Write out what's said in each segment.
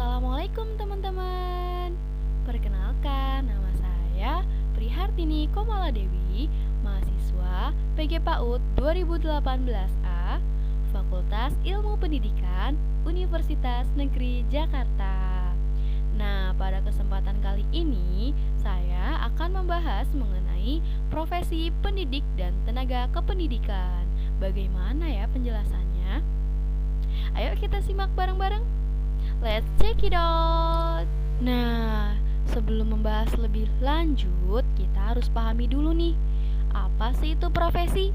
Assalamualaikum teman-teman. Perkenalkan, nama saya Prihartini Komaladewi, mahasiswa PG PAUD 2018A, Fakultas Ilmu Pendidikan, Universitas Negeri Jakarta. Nah, pada kesempatan kali ini saya akan membahas mengenai profesi pendidik dan tenaga kependidikan. Bagaimana ya penjelasannya? Ayo kita simak bareng-bareng. Let's check it out. Nah, sebelum membahas lebih lanjut, kita harus pahami dulu nih, apa sih itu profesi?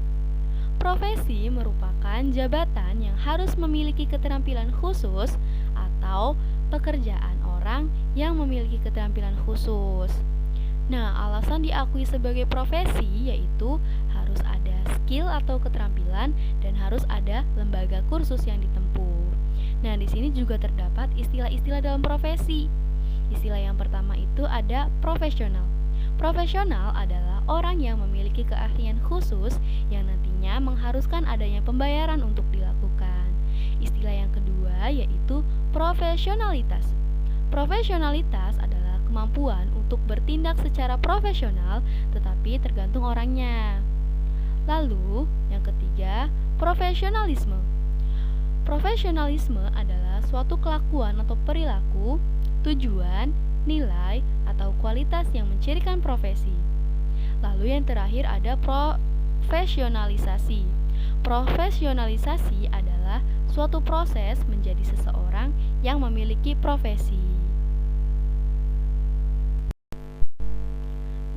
Profesi merupakan jabatan yang harus memiliki keterampilan khusus atau pekerjaan orang yang memiliki keterampilan khusus. Nah, alasan diakui sebagai profesi yaitu harus ada skill atau keterampilan dan harus ada lembaga kursus yang ditempuh. Nah, di sini juga terdapat istilah-istilah dalam profesi. Istilah yang pertama itu ada profesional. Profesional adalah orang yang memiliki keahlian khusus yang nantinya mengharuskan adanya pembayaran untuk dilakukan. Istilah yang kedua yaitu profesionalitas. Profesionalitas adalah kemampuan untuk bertindak secara profesional tetapi tergantung orangnya. Lalu, yang ketiga, profesionalisme. Profesionalisme adalah suatu kelakuan atau perilaku, tujuan, nilai, atau kualitas yang mencirikan profesi. Lalu yang terakhir ada profesionalisasi. Profesionalisasi adalah suatu proses menjadi seseorang yang memiliki profesi.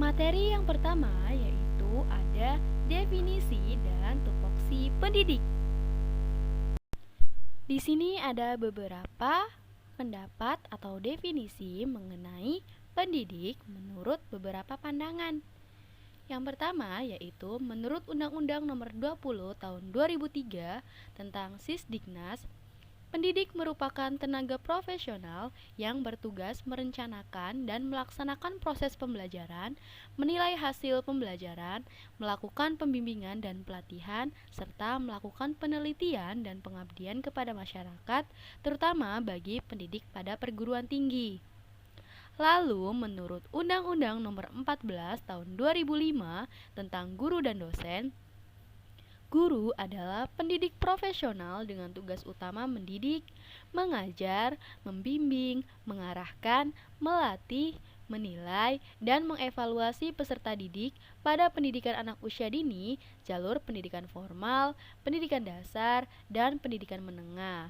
Materi yang pertama yaitu ada definisi dan tupoksi pendidik. Di sini ada beberapa pendapat atau definisi mengenai pendidik menurut beberapa pandangan. Yang pertama yaitu menurut Undang-Undang Nomor 20 Tahun 2003 tentang Sisdiknas, pendidik merupakan tenaga profesional yang bertugas merencanakan dan melaksanakan proses pembelajaran, menilai hasil pembelajaran, melakukan pembimbingan dan pelatihan, serta melakukan penelitian dan pengabdian kepada masyarakat, terutama bagi pendidik pada perguruan tinggi. Lalu, menurut Undang-Undang Nomor 14 Tahun 2005 tentang Guru dan Dosen, guru adalah pendidik profesional dengan tugas utama mendidik, mengajar, membimbing, mengarahkan, melatih, menilai, dan mengevaluasi peserta didik pada pendidikan anak usia dini, jalur pendidikan formal, pendidikan dasar, dan pendidikan menengah.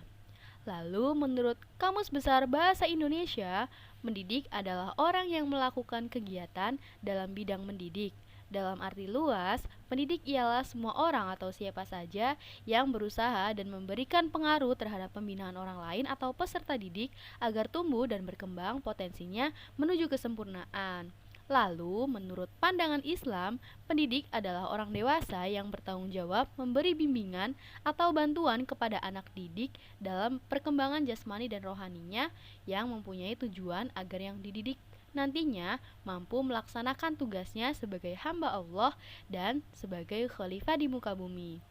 Lalu, menurut Kamus Besar Bahasa Indonesia, mendidik adalah orang yang melakukan kegiatan dalam bidang mendidik. Dalam arti luas, pendidik ialah semua orang atau siapa saja yang berusaha dan memberikan pengaruh terhadap pembinaan orang lain atau peserta didik agar tumbuh dan berkembang potensinya menuju kesempurnaan. Lalu, menurut pandangan Islam, pendidik adalah orang dewasa yang bertanggung jawab memberi bimbingan atau bantuan kepada anak didik dalam perkembangan jasmani dan rohaninya yang mempunyai tujuan agar yang dididik nantinya mampu melaksanakan tugasnya sebagai hamba Allah dan sebagai khalifah di muka bumi.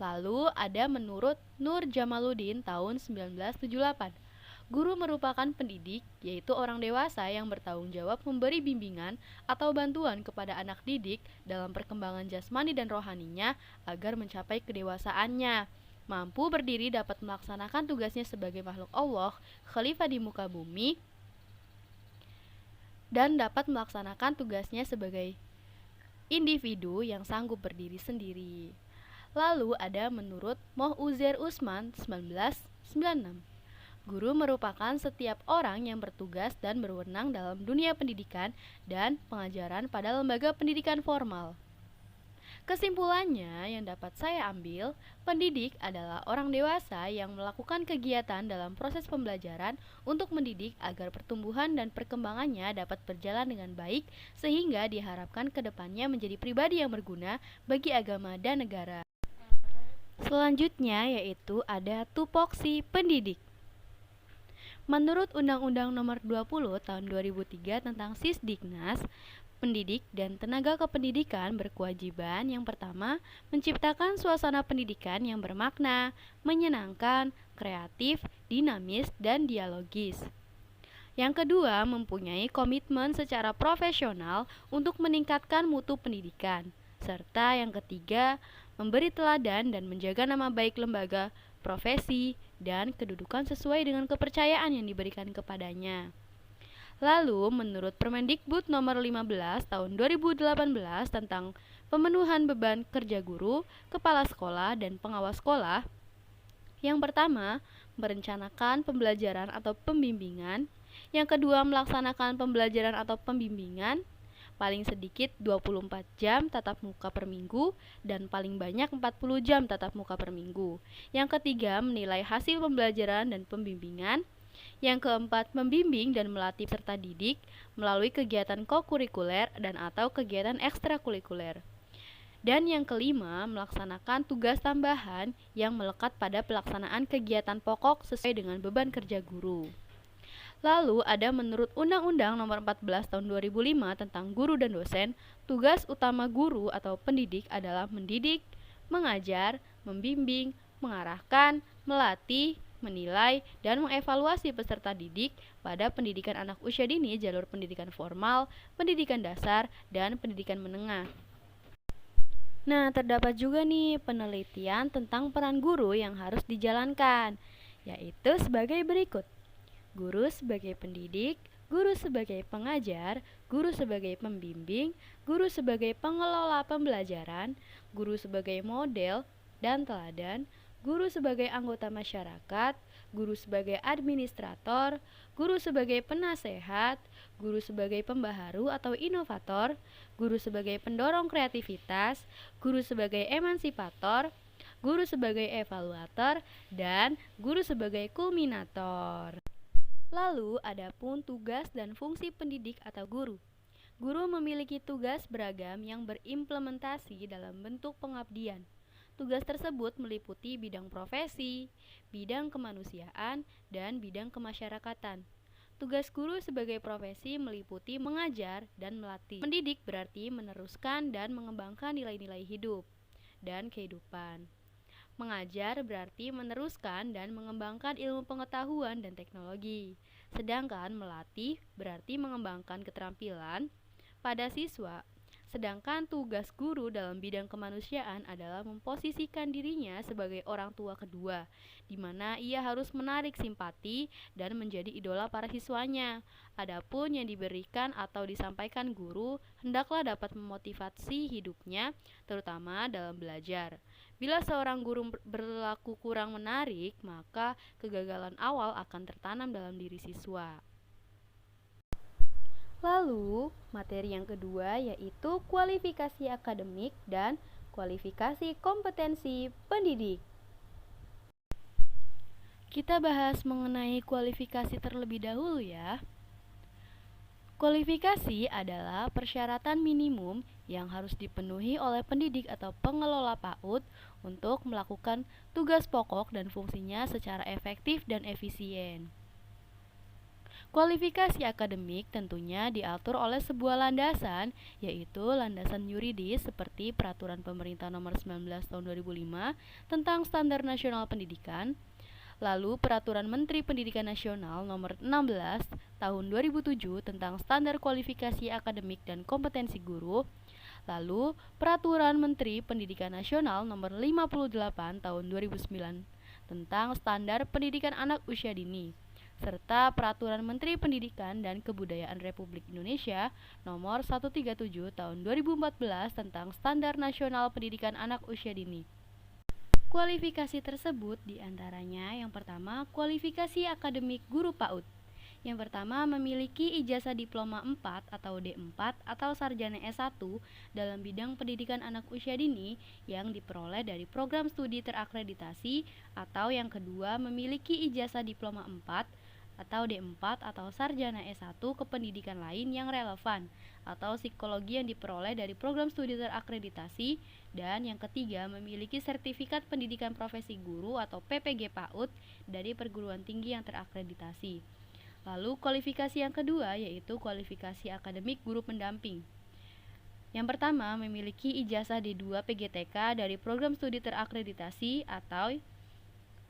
Lalu ada menurut Nur Jamaluddin tahun 1978. Guru merupakan pendidik, yaitu orang dewasa yang bertanggung jawab memberi bimbingan atau bantuan kepada anak didik dalam perkembangan jasmani dan rohaninya agar mencapai kedewasaannya, mampu berdiri dapat melaksanakan tugasnya sebagai makhluk Allah, khalifah di muka bumi, dan dapat melaksanakan tugasnya sebagai individu yang sanggup berdiri sendiri. Lalu ada menurut Moh Uzair Usman 1996. Guru merupakan setiap orang yang bertugas dan berwenang dalam dunia pendidikan dan pengajaran pada lembaga pendidikan formal. Kesimpulannya yang dapat saya ambil, pendidik adalah orang dewasa yang melakukan kegiatan dalam proses pembelajaran untuk mendidik agar pertumbuhan dan perkembangannya dapat berjalan dengan baik sehingga diharapkan ke depannya menjadi pribadi yang berguna bagi agama dan negara. Selanjutnya yaitu ada tupoksi pendidik. Menurut Undang-Undang Nomor 20 Tahun 2003 tentang Sisdiknas, Pendidik dan tenaga kependidikan berkewajiban yang pertama, menciptakan suasana pendidikan yang bermakna, menyenangkan, kreatif, dinamis, dan dialogis. Yang kedua, mempunyai komitmen secara profesional untuk meningkatkan mutu pendidikan. Serta yang ketiga, memberi teladan dan menjaga nama baik lembaga, profesi, dan kedudukan sesuai dengan kepercayaan yang diberikan kepadanya. Lalu, menurut Permendikbud nomor 15 tahun 2018 tentang pemenuhan beban kerja guru, kepala sekolah, dan pengawas sekolah, yang pertama, merencanakan pembelajaran atau pembimbingan. Yang kedua, melaksanakan pembelajaran atau pembimbingan paling sedikit 24 jam tatap muka per minggu dan paling banyak 40 jam tatap muka per minggu. Yang ketiga, menilai hasil pembelajaran dan pembimbingan. Yang keempat, membimbing dan melatih peserta didik melalui kegiatan kokurikuler dan atau kegiatan ekstrakurikuler. Dan yang kelima, melaksanakan tugas tambahan yang melekat pada pelaksanaan kegiatan pokok sesuai dengan beban kerja guru. Lalu ada menurut Undang-Undang Nomor 14 Tahun 2005 tentang guru dan dosen, tugas utama guru atau pendidik adalah mendidik, mengajar, membimbing, mengarahkan, melatih, menilai, dan mengevaluasi peserta didik pada pendidikan anak usia dini, jalur pendidikan formal, pendidikan dasar, dan pendidikan menengah. Nah, terdapat juga nih penelitian tentang peran guru yang harus dijalankan, yaitu sebagai berikut. Guru sebagai pendidik, guru sebagai pengajar, guru sebagai pembimbing, guru sebagai pengelola pembelajaran, guru sebagai model dan teladan, guru sebagai anggota masyarakat, guru sebagai administrator, guru sebagai penasehat, guru sebagai pembaharu atau inovator, guru sebagai pendorong kreativitas, guru sebagai emansipator, guru sebagai evaluator, dan guru sebagai kulminator. Lalu, adapun tugas dan fungsi pendidik atau guru. Guru memiliki tugas beragam yang berimplementasi dalam bentuk pengabdian. Tugas tersebut meliputi bidang profesi, bidang kemanusiaan, dan bidang kemasyarakatan. Tugas guru sebagai profesi meliputi mengajar dan melatih. Mendidik berarti meneruskan dan mengembangkan nilai-nilai hidup dan kehidupan. Mengajar berarti meneruskan dan mengembangkan ilmu pengetahuan dan teknologi. Sedangkan melatih berarti mengembangkan keterampilan pada siswa. Sedangkan tugas guru dalam bidang kemanusiaan adalah memposisikan dirinya sebagai orang tua kedua, di mana ia harus menarik simpati dan menjadi idola para siswanya. Adapun yang diberikan atau disampaikan guru hendaklah dapat memotivasi hidupnya, terutama dalam belajar. Bila seorang guru berlaku kurang menarik, maka kegagalan awal akan tertanam dalam diri siswa. Lalu, materi yang kedua yaitu kualifikasi akademik dan kualifikasi kompetensi pendidik. Kita bahas mengenai kualifikasi terlebih dahulu ya. Kualifikasi adalah persyaratan minimum yang harus dipenuhi oleh pendidik atau pengelola PAUD untuk melakukan tugas pokok dan fungsinya secara efektif dan efisien. Kualifikasi akademik tentunya diatur oleh sebuah landasan, yaitu landasan yuridis seperti Peraturan Pemerintah Nomor 19 Tahun 2005 tentang Standar Nasional Pendidikan, lalu Peraturan Menteri Pendidikan Nasional Nomor 16 Tahun 2007 tentang Standar Kualifikasi Akademik dan Kompetensi Guru, lalu Peraturan Menteri Pendidikan Nasional Nomor 58 Tahun 2009 tentang Standar Pendidikan Anak Usia Dini, serta Peraturan Menteri Pendidikan dan Kebudayaan Republik Indonesia Nomor 137 Tahun 2014 tentang Standar Nasional Pendidikan Anak Usia Dini. Kualifikasi tersebut diantaranya yang pertama, kualifikasi akademik guru PAUD. Yang pertama, memiliki ijazah diploma 4 atau D4 atau sarjana S1 dalam bidang pendidikan anak usia dini yang diperoleh dari program studi terakreditasi, atau yang kedua, memiliki ijazah diploma 4 atau D4 atau sarjana S1 kependidikan lain yang relevan atau psikologi yang diperoleh dari program studi terakreditasi, dan yang ketiga memiliki sertifikat pendidikan profesi guru atau PPG PAUD dari perguruan tinggi yang terakreditasi. Lalu kualifikasi yang kedua yaitu kualifikasi akademik guru pendamping. Yang pertama, memiliki ijazah D2 PGTK dari program studi terakreditasi atau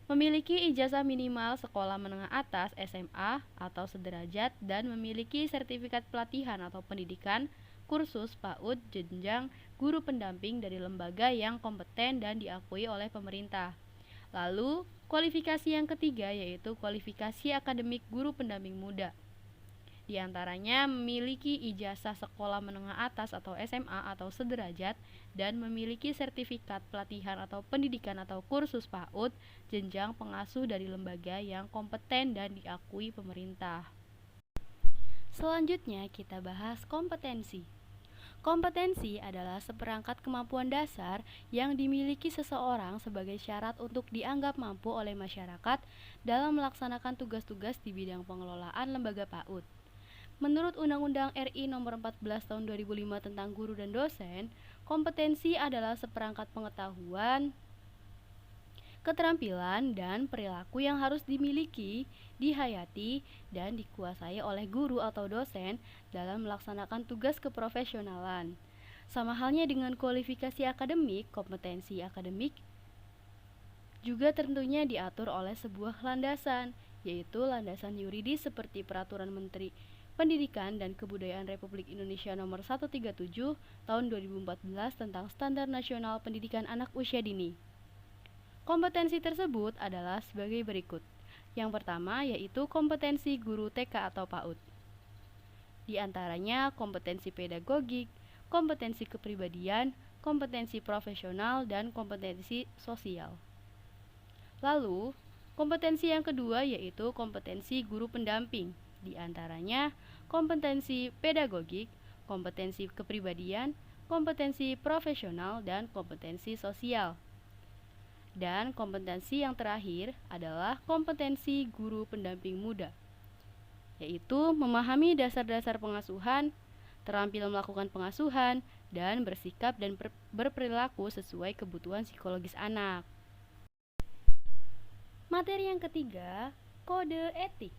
memiliki ijazah minimal sekolah menengah atas SMA atau sederajat dan memiliki sertifikat pelatihan atau pendidikan kursus PAUD jenjang guru pendamping dari lembaga yang kompeten dan diakui oleh pemerintah. Lalu, kualifikasi yang ketiga yaitu kualifikasi akademik guru pendamping muda. Di antaranya memiliki ijazah sekolah menengah atas atau SMA atau sederajat dan memiliki sertifikat pelatihan atau pendidikan atau kursus PAUD jenjang pengasuh dari lembaga yang kompeten dan diakui pemerintah. Selanjutnya kita bahas kompetensi. Kompetensi adalah seperangkat kemampuan dasar yang dimiliki seseorang sebagai syarat untuk dianggap mampu oleh masyarakat dalam melaksanakan tugas-tugas di bidang pengelolaan lembaga PAUD. Menurut Undang-Undang RI Nomor 14 Tahun 2005 tentang guru dan dosen, kompetensi adalah seperangkat pengetahuan, keterampilan, dan perilaku yang harus dimiliki, dihayati, dan dikuasai oleh guru atau dosen dalam melaksanakan tugas keprofesionalan. Sama halnya dengan kualifikasi akademik, kompetensi akademik juga tentunya diatur oleh sebuah landasan, yaitu landasan yuridis seperti Peraturan Menteri Pendidikan dan Kebudayaan Republik Indonesia Nomor 137 Tahun 2014 tentang Standar Nasional Pendidikan Anak Usia Dini. Kompetensi tersebut adalah sebagai berikut. Yang pertama yaitu kompetensi guru TK atau PAUD. Di antaranya kompetensi pedagogik, kompetensi kepribadian, kompetensi profesional, dan kompetensi sosial. Lalu, kompetensi yang kedua yaitu kompetensi guru pendamping. Di antaranya kompetensi pedagogik, kompetensi kepribadian, kompetensi profesional, dan kompetensi sosial. Dan kompetensi yang terakhir adalah kompetensi guru pendamping muda, yaitu memahami dasar-dasar pengasuhan, terampil melakukan pengasuhan, dan bersikap dan berperilaku sesuai kebutuhan psikologis anak. Materi yang ketiga, kode etik.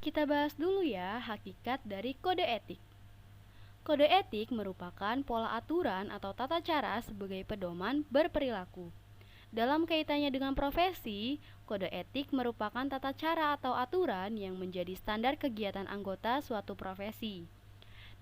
Kita bahas dulu ya hakikat dari kode etik. Kode etik merupakan pola aturan atau tata cara sebagai pedoman berperilaku. Dalam kaitannya dengan profesi, kode etik merupakan tata cara atau aturan yang menjadi standar kegiatan anggota suatu profesi.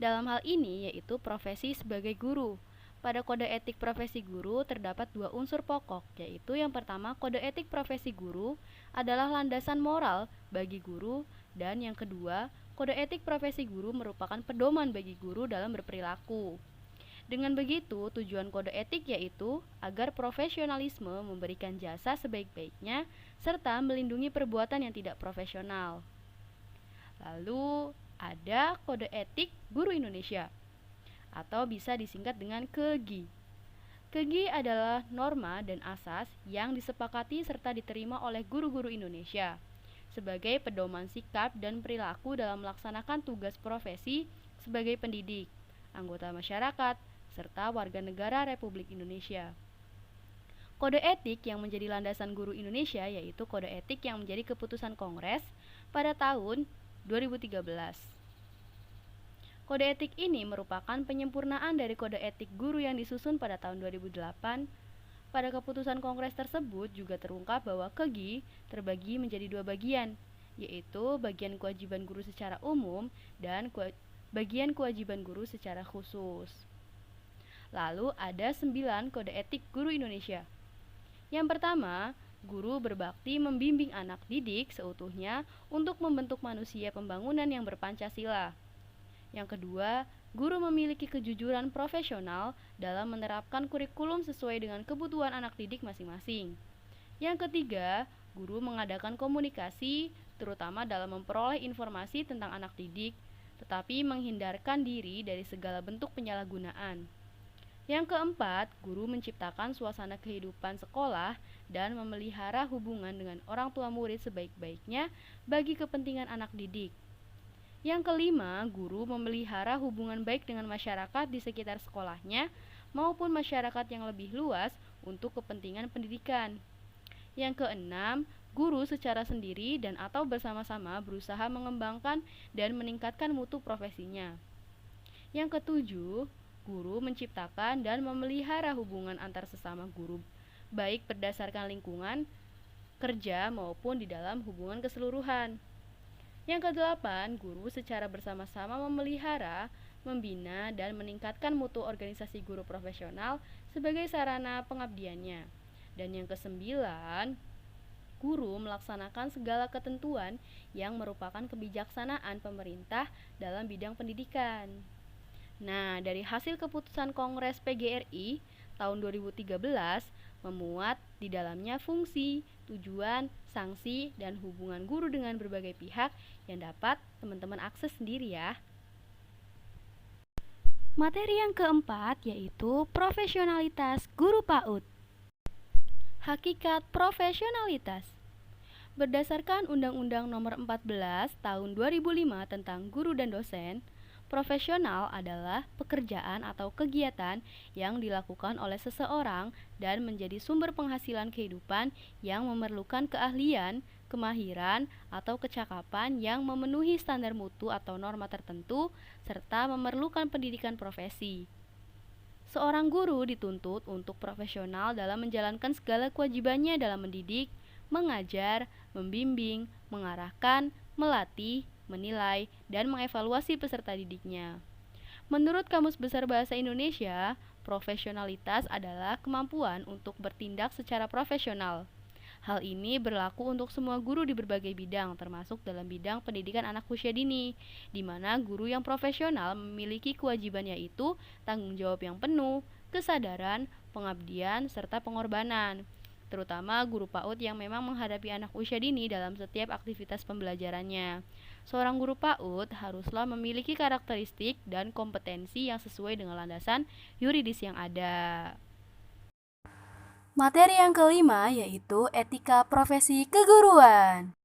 Dalam hal ini yaitu profesi sebagai guru. Pada kode etik profesi guru terdapat dua unsur pokok, yaitu yang pertama kode etik profesi guru adalah landasan moral bagi guru, dan yang kedua kode etik profesi guru merupakan pedoman bagi guru dalam berperilaku. Dengan begitu, tujuan kode etik yaitu agar profesionalisme memberikan jasa sebaik-baiknya serta melindungi perbuatan yang tidak profesional. Lalu ada kode etik guru Indonesia, atau bisa disingkat dengan KEGI. KEGI adalah norma dan asas yang disepakati serta diterima oleh guru-guru Indonesia sebagai pedoman sikap dan perilaku dalam melaksanakan tugas profesi sebagai pendidik, anggota masyarakat, serta warga negara Republik Indonesia. Kode etik yang menjadi landasan guru Indonesia yaitu kode etik yang menjadi keputusan Kongres pada tahun 2013. Kode etik ini merupakan penyempurnaan dari kode etik guru yang disusun pada tahun 2008. Pada keputusan Kongres tersebut juga terungkap bahwa KEGI terbagi menjadi dua bagian, yaitu bagian kewajiban guru secara umum dan bagian kewajiban guru secara khusus. Lalu ada 9 kode etik guru Indonesia. Yang pertama, guru berbakti membimbing anak didik seutuhnya untuk membentuk manusia pembangunan yang berpancasila. Yang kedua, guru memiliki kejujuran profesional dalam menerapkan kurikulum sesuai dengan kebutuhan anak didik masing-masing. Yang ketiga, guru mengadakan komunikasi, terutama dalam memperoleh informasi tentang anak didik, tetapi menghindarkan diri dari segala bentuk penyalahgunaan. Yang keempat, guru menciptakan suasana kehidupan sekolah dan memelihara hubungan dengan orang tua murid sebaik-baiknya bagi kepentingan anak didik. Yang kelima, guru memelihara hubungan baik dengan masyarakat di sekitar sekolahnya maupun masyarakat yang lebih luas untuk kepentingan pendidikan. Yang keenam, guru secara sendiri dan atau bersama-sama berusaha mengembangkan dan meningkatkan mutu profesinya. Yang ketujuh, guru menciptakan dan memelihara hubungan antar sesama guru, baik berdasarkan lingkungan kerja maupun di dalam hubungan keseluruhan. Yang kedelapan, guru secara bersama-sama memelihara, membina, dan meningkatkan mutu organisasi guru profesional sebagai sarana pengabdiannya. Dan yang kesembilan, guru melaksanakan segala ketentuan yang merupakan kebijaksanaan pemerintah dalam bidang pendidikan. Nah, dari hasil keputusan Kongres PGRI tahun 2013 memuat di dalamnya fungsi, tujuan, sanksi, dan hubungan guru dengan berbagai pihak yang dapat teman-teman akses sendiri ya. Materi yang keempat yaitu profesionalitas guru PAUD. Hakikat profesionalitas. Berdasarkan Undang-Undang Nomor 14 Tahun 2005 tentang Guru dan Dosen, profesional adalah pekerjaan atau kegiatan yang dilakukan oleh seseorang dan menjadi sumber penghasilan kehidupan yang memerlukan keahlian, kemahiran, atau kecakapan yang memenuhi standar mutu atau norma tertentu, serta memerlukan pendidikan profesi. Seorang guru dituntut untuk profesional dalam menjalankan segala kewajibannya dalam mendidik, mengajar, membimbing, mengarahkan, melatih, menilai, dan mengevaluasi peserta didiknya. Menurut Kamus Besar Bahasa Indonesia, profesionalitas adalah kemampuan untuk bertindak secara profesional. Hal ini berlaku untuk semua guru di berbagai bidang, termasuk dalam bidang pendidikan anak usia dini, di mana guru yang profesional memiliki kewajiban yaitu tanggung jawab yang penuh, kesadaran, pengabdian, serta pengorbanan, terutama guru PAUD yang memang menghadapi anak usia dini dalam setiap aktivitas pembelajarannya. Seorang guru PAUD haruslah memiliki karakteristik dan kompetensi yang sesuai dengan landasan yuridis yang ada. Materi yang kelima yaitu etika profesi keguruan.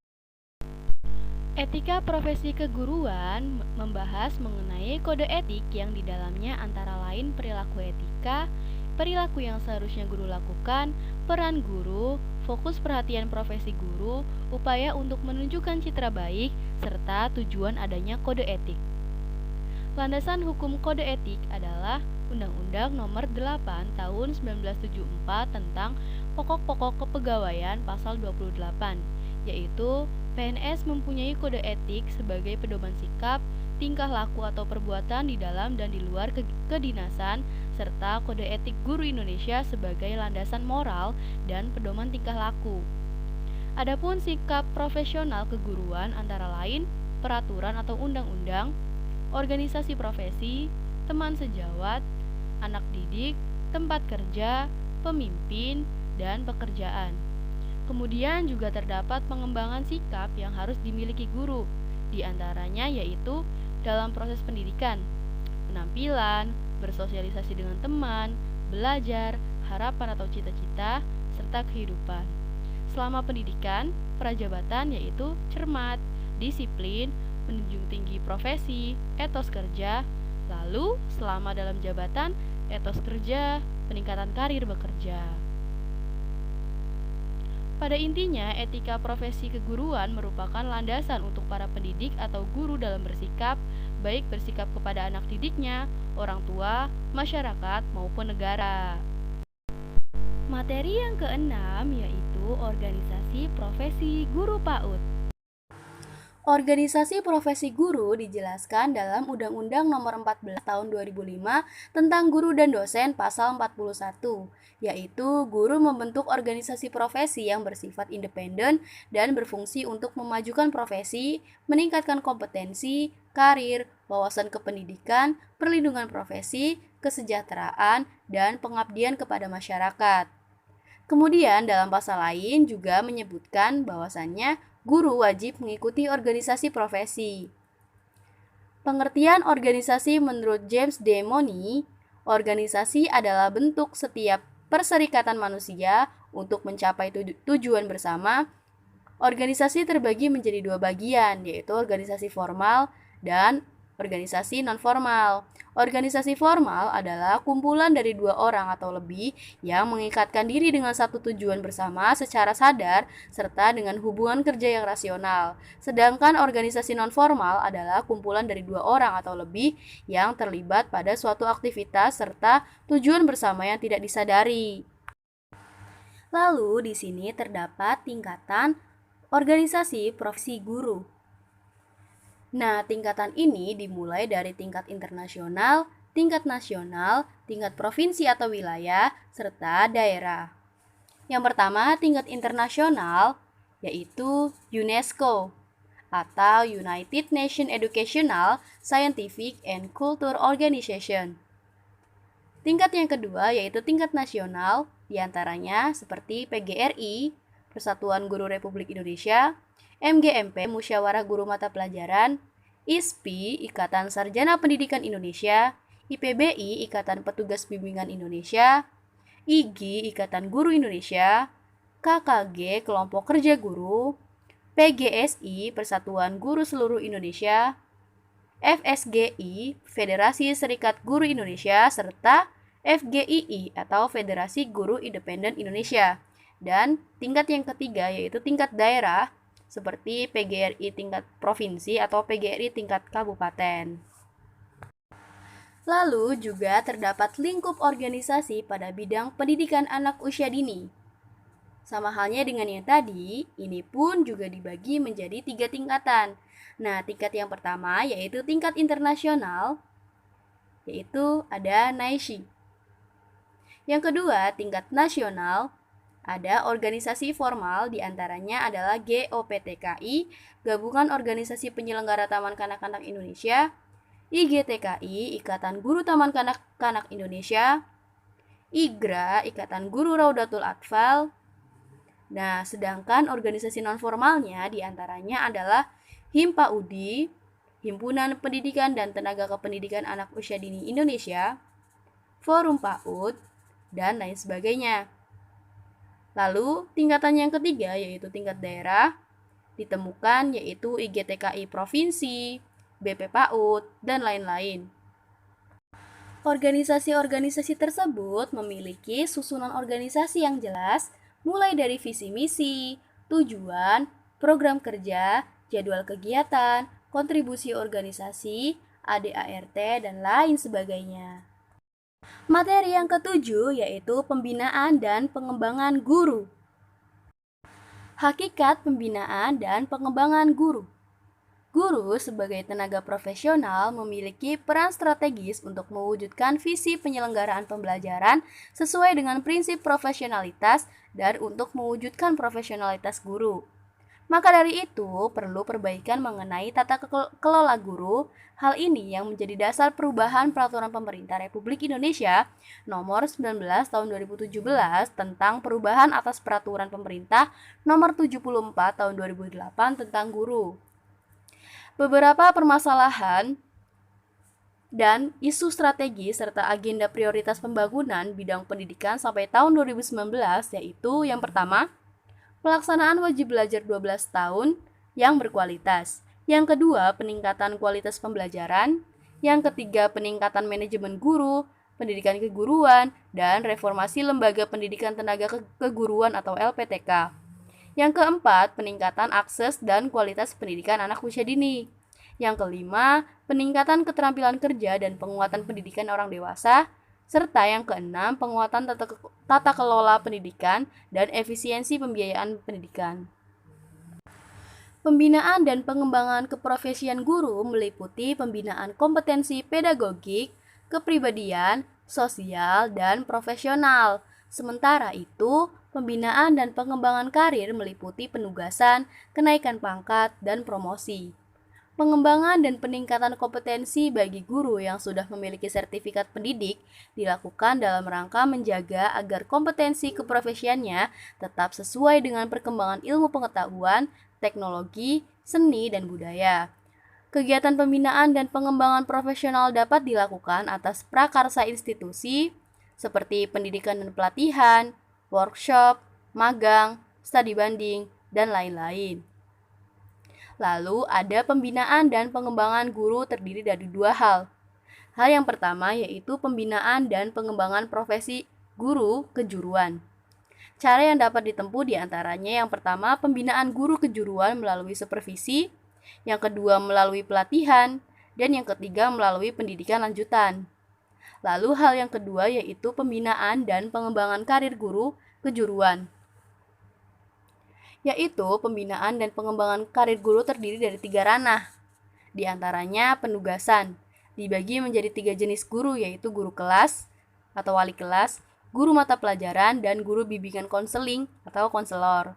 Etika profesi keguruan membahas mengenai kode etik yang di dalamnya antara lain perilaku etika, perilaku yang seharusnya guru lakukan, peran guru, fokus perhatian profesi guru, upaya untuk menunjukkan citra baik, serta tujuan adanya kode etik. Landasan hukum kode etik adalah Undang-Undang Nomor 8 Tahun 1974 tentang Pokok-pokok Kepegawaian Pasal 28, yaitu PNS mempunyai kode etik sebagai pedoman sikap, tingkah laku atau perbuatan di dalam dan di luar kedinasan, serta kode etik guru Indonesia sebagai landasan moral dan pedoman tingkah laku. Adapun sikap profesional keguruan antara lain peraturan atau undang-undang, organisasi profesi, teman sejawat, anak didik, tempat kerja, pemimpin, dan pekerjaan. Kemudian juga terdapat pengembangan sikap yang harus dimiliki guru, di antaranya yaitu dalam proses pendidikan, penampilan, bersosialisasi dengan teman, belajar, harapan atau cita-cita, serta kehidupan. Selama pendidikan, prajabatan yaitu cermat, disiplin, menjunjung tinggi profesi, etos kerja, lalu selama dalam jabatan, etos kerja, peningkatan karir bekerja. Pada intinya, etika profesi keguruan merupakan landasan untuk para pendidik atau guru dalam bersikap, baik bersikap kepada anak didiknya, orang tua, masyarakat, maupun negara. Materi yang keenam yaitu organisasi profesi guru PAUD. Organisasi profesi guru dijelaskan dalam Undang-Undang Nomor 14 Tahun 2005 tentang Guru dan Dosen Pasal 41, yaitu guru membentuk organisasi profesi yang bersifat independen dan berfungsi untuk memajukan profesi, meningkatkan kompetensi, karir, wawasan kependidikan, perlindungan profesi, kesejahteraan, dan pengabdian kepada masyarakat. Kemudian dalam pasal lain juga menyebutkan bahwasannya guru wajib mengikuti organisasi profesi. Pengertian organisasi menurut James D. Money, organisasi adalah bentuk setiap perserikatan manusia untuk mencapai tujuan bersama. Organisasi terbagi menjadi dua bagian, yaitu organisasi formal dan Organisasi non-formal. Organisasi formal adalah kumpulan dari 2 orang atau lebih yang mengikatkan diri dengan satu tujuan bersama secara sadar serta dengan hubungan kerja yang rasional. Sedangkan organisasi non-formal adalah kumpulan dari 2 orang atau lebih yang terlibat pada suatu aktivitas serta tujuan bersama yang tidak disadari. Lalu di sini terdapat tingkatan organisasi profesi guru. Nah, tingkatan ini dimulai dari tingkat internasional, tingkat nasional, tingkat provinsi atau wilayah, serta daerah. Yang pertama, tingkat internasional, yaitu UNESCO atau United Nations Educational, Scientific, and Culture Organization. Tingkat yang kedua yaitu tingkat nasional, diantaranya seperti PGRI, Persatuan Guru Republik Indonesia, MGMP, Musyawarah Guru Mata Pelajaran, ISPI, Ikatan Sarjana Pendidikan Indonesia, IPBI, Ikatan Petugas Bimbingan Indonesia, IGI, Ikatan Guru Indonesia, KKG, Kelompok Kerja Guru, PGSI, Persatuan Guru Seluruh Indonesia, FSGI, Federasi Serikat Guru Indonesia, serta FGII atau Federasi Guru Independen Indonesia. Dan tingkat yang ketiga yaitu tingkat daerah, seperti PGRI tingkat provinsi atau PGRI tingkat kabupaten. Lalu juga terdapat lingkup organisasi pada bidang pendidikan anak usia dini. Sama halnya dengan yang tadi, ini pun juga dibagi menjadi 3 tingkatan. Nah, tingkat yang pertama yaitu tingkat internasional, yaitu ada NAISY. Yang kedua, tingkat nasional, ada organisasi formal, diantaranya adalah GOPTKI, Gabungan Organisasi Penyelenggara Taman Kanak-Kanak Indonesia, IGTKI, Ikatan Guru Taman Kanak-Kanak Indonesia, IGRA, Ikatan Guru Raudatul Atfal. Nah, sedangkan organisasi non-formalnya diantaranya adalah HIMPAUDI, Himpunan Pendidikan dan Tenaga Kependidikan Anak Usia Dini Indonesia, Forum PAUD, dan lain sebagainya. Lalu, tingkatan yang ketiga yaitu tingkat daerah, ditemukan yaitu IGTKI Provinsi, BP PAUD, dan lain-lain. Organisasi-organisasi tersebut memiliki susunan organisasi yang jelas, mulai dari visi misi, tujuan, program kerja, jadwal kegiatan, kontribusi organisasi, ADART, dan lain sebagainya. Materi yang ketujuh yaitu pembinaan dan pengembangan guru. Hakikat pembinaan dan pengembangan guru. Guru sebagai tenaga profesional memiliki peran strategis untuk mewujudkan visi penyelenggaraan pembelajaran sesuai dengan prinsip profesionalitas dan untuk mewujudkan profesionalitas guru. Maka dari itu, perlu perbaikan mengenai tata kelola guru. Hal ini yang menjadi dasar perubahan Peraturan Pemerintah Republik Indonesia Nomor 19 Tahun 2017 tentang perubahan atas Peraturan Pemerintah Nomor 74 Tahun 2008 tentang guru. Beberapa permasalahan dan isu strategi serta agenda prioritas pembangunan bidang pendidikan sampai tahun 2019 yaitu yang pertama, pelaksanaan wajib belajar 12 tahun yang berkualitas. Yang kedua, peningkatan kualitas pembelajaran. Yang ketiga, peningkatan manajemen guru, pendidikan keguruan, dan reformasi lembaga pendidikan tenaga keguruan atau LPTK. Yang keempat, peningkatan akses dan kualitas pendidikan anak usia dini. Yang kelima, peningkatan keterampilan kerja dan penguatan pendidikan orang dewasa. Serta yang keenam, penguatan tata kelola pendidikan dan efisiensi pembiayaan pendidikan. Pembinaan dan pengembangan keprofesian guru meliputi pembinaan kompetensi pedagogik, kepribadian, sosial, dan profesional. Sementara itu, pembinaan dan pengembangan karir meliputi penugasan, kenaikan pangkat, dan promosi. Pengembangan dan peningkatan kompetensi bagi guru yang sudah memiliki sertifikat pendidik dilakukan dalam rangka menjaga agar kompetensi keprofesiannya tetap sesuai dengan perkembangan ilmu pengetahuan, teknologi, seni, dan budaya. Kegiatan pembinaan dan pengembangan profesional dapat dilakukan atas prakarsa institusi seperti pendidikan dan pelatihan, workshop, magang, studi banding, dan lain-lain. Lalu ada pembinaan dan pengembangan guru terdiri dari dua hal. Hal yang pertama yaitu pembinaan dan pengembangan profesi guru kejuruan. Cara yang dapat ditempuh diantaranya yang pertama pembinaan guru kejuruan melalui supervisi, yang kedua melalui pelatihan, dan yang ketiga melalui pendidikan lanjutan. Lalu hal yang kedua yaitu pembinaan dan pengembangan karir guru kejuruan. Yaitu pembinaan dan pengembangan karir guru terdiri dari tiga ranah. Di antaranya penugasan, dibagi menjadi tiga jenis guru yaitu guru kelas atau wali kelas, guru mata pelajaran, dan guru bimbingan konseling atau konselor.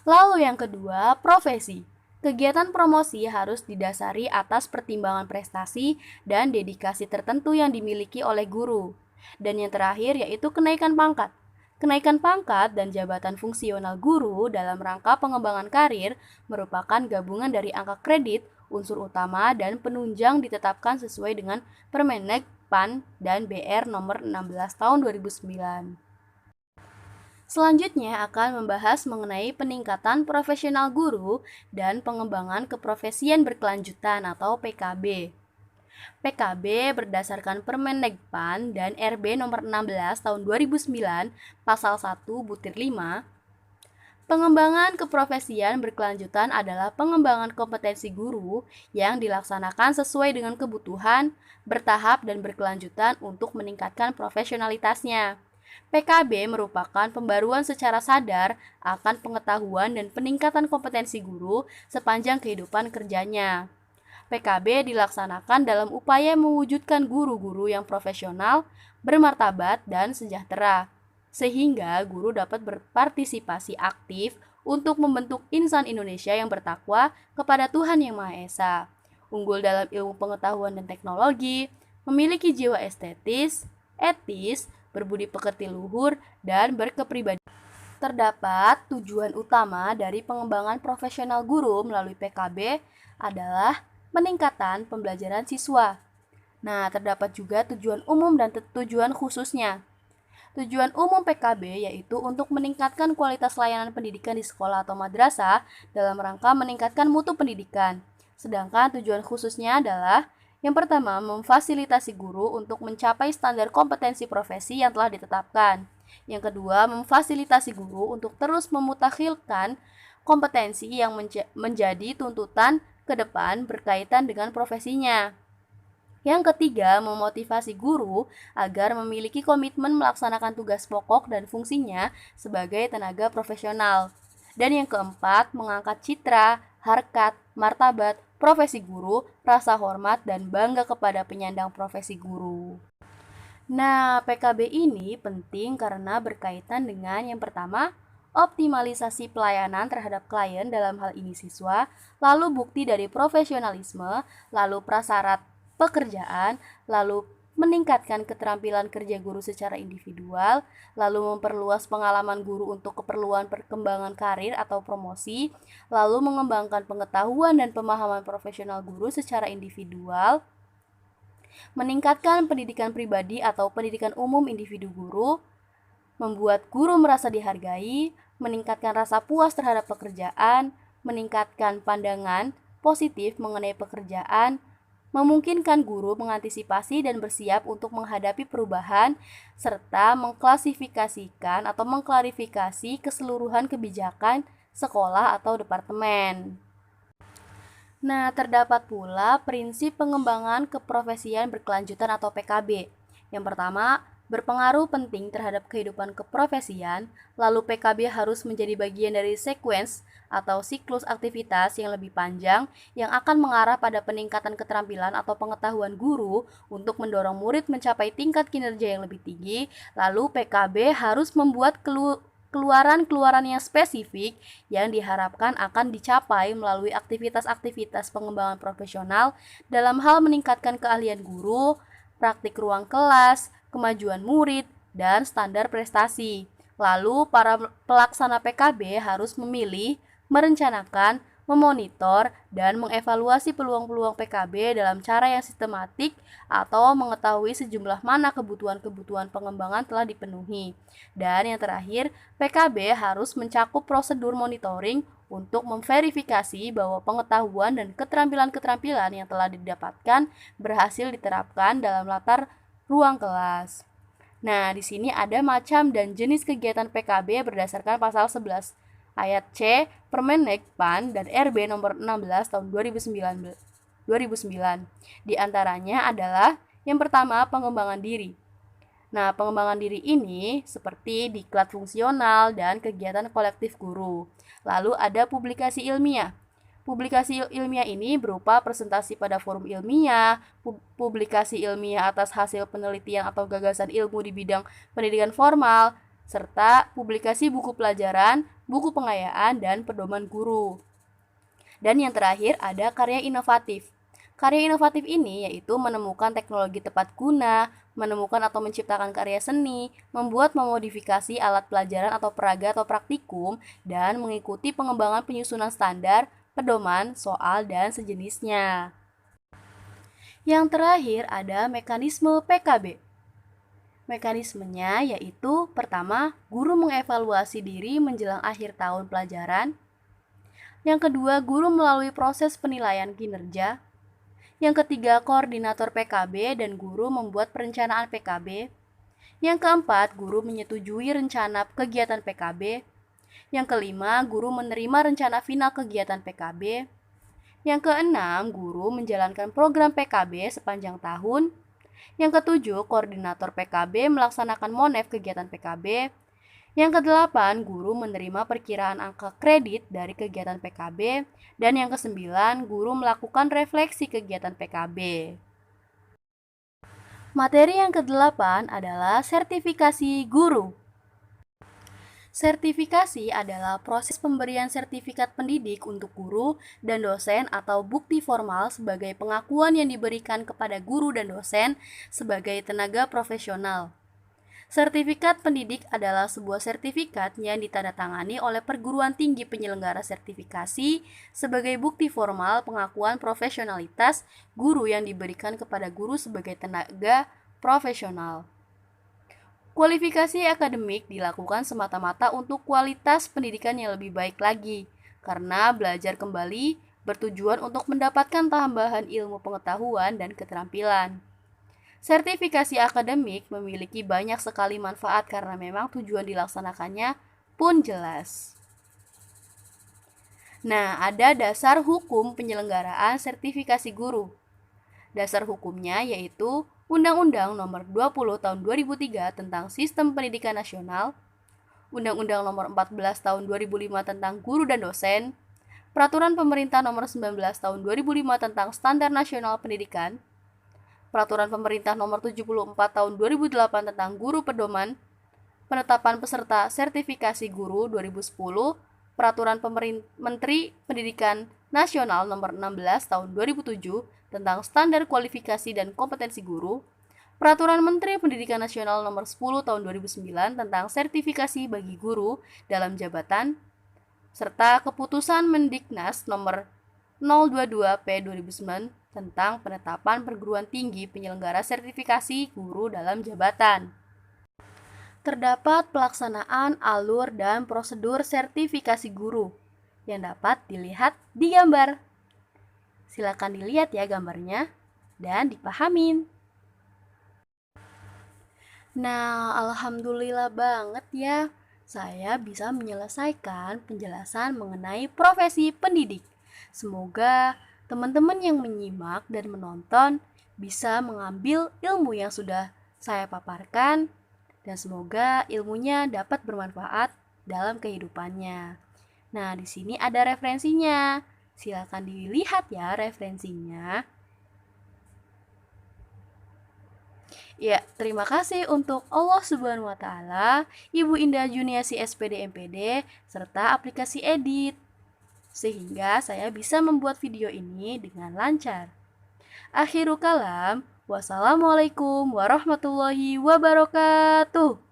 Lalu yang kedua, profesi. Kegiatan promosi harus didasari atas pertimbangan prestasi dan dedikasi tertentu yang dimiliki oleh guru. Dan yang terakhir yaitu kenaikan pangkat. Kenaikan pangkat dan jabatan fungsional guru dalam rangka pengembangan karir merupakan gabungan dari angka kredit, unsur utama, dan penunjang ditetapkan sesuai dengan Permenek PAN dan BR nomor 16 tahun 2009. Selanjutnya akan membahas mengenai peningkatan profesional guru dan pengembangan keprofesian berkelanjutan atau PKB. PKB berdasarkan Permendagpan dan RB nomor 16 tahun 2009 pasal 1 butir 5. Pengembangan keprofesian berkelanjutan adalah pengembangan kompetensi guru yang dilaksanakan sesuai dengan kebutuhan, bertahap dan berkelanjutan untuk meningkatkan profesionalitasnya. PKB merupakan pembaruan secara sadar akan pengetahuan dan peningkatan kompetensi guru sepanjang kehidupan kerjanya. PKB dilaksanakan dalam upaya mewujudkan guru-guru yang profesional, bermartabat, dan sejahtera, sehingga guru dapat berpartisipasi aktif untuk membentuk insan Indonesia yang bertakwa kepada Tuhan Yang Maha Esa, unggul dalam ilmu pengetahuan dan teknologi, memiliki jiwa estetis, etis, berbudi pekerti luhur, dan berkepribadian. Terdapat tujuan utama dari pengembangan profesional guru melalui PKB adalah peningkatan pembelajaran siswa. Nah, terdapat juga tujuan umum dan tujuan khususnya. Tujuan umum PKB yaitu untuk meningkatkan kualitas layanan pendidikan di sekolah atau madrasah dalam rangka meningkatkan mutu pendidikan. Sedangkan tujuan khususnya adalah yang pertama, memfasilitasi guru untuk mencapai standar kompetensi profesi yang telah ditetapkan. Yang kedua, memfasilitasi guru untuk terus memutakhirkan kompetensi yang menjadi tuntutan ke depan berkaitan dengan profesinya. Yang ketiga, memotivasi guru agar memiliki komitmen melaksanakan tugas pokok dan fungsinya sebagai tenaga profesional. Dan yang keempat, mengangkat citra, harkat, martabat, profesi guru, rasa hormat, dan bangga kepada penyandang profesi guru. Nah, PKB ini penting karena berkaitan dengan yang pertama, optimalisasi pelayanan terhadap klien dalam hal ini siswa, lalu bukti dari profesionalisme, lalu prasyarat pekerjaan, lalu meningkatkan keterampilan kerja guru secara individual, lalu memperluas pengalaman guru untuk keperluan perkembangan karir atau promosi, lalu mengembangkan pengetahuan dan pemahaman profesional guru secara individual, meningkatkan pendidikan pribadi atau pendidikan umum individu guru, membuat guru merasa dihargai, meningkatkan rasa puas terhadap pekerjaan, meningkatkan pandangan positif mengenai pekerjaan, memungkinkan guru mengantisipasi dan bersiap untuk menghadapi perubahan, serta mengklasifikasikan atau mengklarifikasi keseluruhan kebijakan sekolah atau departemen. Nah, terdapat pula prinsip pengembangan keprofesian berkelanjutan atau PKB. Yang pertama, berpengaruh penting terhadap kehidupan keprofesian, lalu PKB harus menjadi bagian dari sekuens atau siklus aktivitas yang lebih panjang yang akan mengarah pada peningkatan keterampilan atau pengetahuan guru untuk mendorong murid mencapai tingkat kinerja yang lebih tinggi, lalu PKB harus membuat keluaran-keluaran yang spesifik yang diharapkan akan dicapai melalui aktivitas-aktivitas pengembangan profesional dalam hal meningkatkan keahlian guru, praktik ruang kelas, kemajuan murid, dan standar prestasi. Lalu, para pelaksana PKB harus memilih, merencanakan, memonitor, dan mengevaluasi peluang-peluang PKB dalam cara yang sistematik atau mengetahui sejumlah mana kebutuhan-kebutuhan pengembangan telah dipenuhi. Dan yang terakhir, PKB harus mencakup prosedur monitoring untuk memverifikasi bahwa pengetahuan dan keterampilan-keterampilan yang telah didapatkan berhasil diterapkan dalam latar ruang kelas. Nah, di sini ada macam dan jenis kegiatan PKB berdasarkan pasal 11 ayat C Permenek PAN dan RB nomor 16 tahun 2009. Di antaranya adalah yang pertama pengembangan diri. Nah, pengembangan diri ini seperti diklat fungsional dan kegiatan kolektif guru. Lalu ada publikasi ilmiah. Publikasi ilmiah ini berupa presentasi pada forum ilmiah, publikasi ilmiah atas hasil penelitian atau gagasan ilmu di bidang pendidikan formal, serta publikasi buku pelajaran, buku pengayaan, dan pedoman guru. Dan yang terakhir ada karya inovatif. Karya inovatif ini yaitu menemukan teknologi tepat guna, menemukan atau menciptakan karya seni, membuat memodifikasi alat pelajaran atau peraga atau praktikum, dan mengikuti pengembangan penyusunan standar, pedoman, soal, dan sejenisnya. Yang terakhir ada mekanisme PKB. Mekanismenya yaitu pertama, guru mengevaluasi diri menjelang akhir tahun pelajaran. Yang kedua, guru melalui proses penilaian kinerja. Yang ketiga, koordinator PKB dan guru membuat perencanaan PKB. Yang keempat, guru menyetujui rencana kegiatan PKB. Yang kelima, guru menerima rencana final kegiatan PKB. Yang keenam, guru menjalankan program PKB sepanjang tahun. Yang ketujuh, koordinator PKB melaksanakan monef kegiatan PKB. Yang kedelapan, guru menerima perkiraan angka kredit dari kegiatan PKB. Dan yang kesembilan, guru melakukan refleksi kegiatan PKB. Materi yang kedelapan adalah sertifikasi guru. Sertifikasi adalah proses pemberian sertifikat pendidik untuk guru dan dosen atau bukti formal sebagai pengakuan yang diberikan kepada guru dan dosen sebagai tenaga profesional. Sertifikat pendidik adalah sebuah sertifikat yang ditandatangani oleh perguruan tinggi penyelenggara sertifikasi sebagai bukti formal pengakuan profesionalitas guru yang diberikan kepada guru sebagai tenaga profesional. Kualifikasi akademik dilakukan semata-mata untuk kualitas pendidikan yang lebih baik lagi, karena belajar kembali bertujuan untuk mendapatkan tambahan ilmu pengetahuan dan keterampilan. Sertifikasi akademik memiliki banyak sekali manfaat karena memang tujuan dilaksanakannya pun jelas. Nah, ada dasar hukum penyelenggaraan sertifikasi guru. Dasar hukumnya yaitu Undang-Undang Nomor 20 Tahun 2003 tentang Sistem Pendidikan Nasional, Undang-Undang Nomor 14 Tahun 2005 tentang Guru dan Dosen, Peraturan Pemerintah Nomor 19 Tahun 2005 tentang Standar Nasional Pendidikan, Peraturan Pemerintah Nomor 74 Tahun 2008 tentang Guru Pedoman, Penetapan Peserta Sertifikasi Guru 2010, Peraturan Menteri Pendidikan Nasional Nomor 16 Tahun 2007 tentang Standar Kualifikasi dan Kompetensi Guru, Peraturan Menteri Pendidikan Nasional Nomor 10 Tahun 2009 tentang Sertifikasi bagi Guru dalam Jabatan, serta Keputusan Mendiknas Nomor 022/P 2009 tentang penetapan perguruan tinggi penyelenggara sertifikasi guru dalam jabatan. Terdapat pelaksanaan alur dan prosedur sertifikasi guru yang dapat dilihat di gambar. Silakan dilihat ya gambarnya dan dipahamin. Nah, alhamdulillah banget ya, saya bisa menyelesaikan penjelasan mengenai profesi pendidik. Semoga teman-teman yang menyimak dan menonton bisa mengambil ilmu yang sudah saya paparkan dan semoga ilmunya dapat bermanfaat dalam kehidupannya. Nah, di sini ada referensinya. Silakan dilihat ya referensinya. Ya, terima kasih untuk Allah Subhanahu wa taala, Ibu Indah Juniasi SPD MPD serta aplikasi Edit, sehingga saya bisa membuat video ini dengan lancar. Akhirul kalam, wassalamualaikum warahmatullahi wabarakatuh.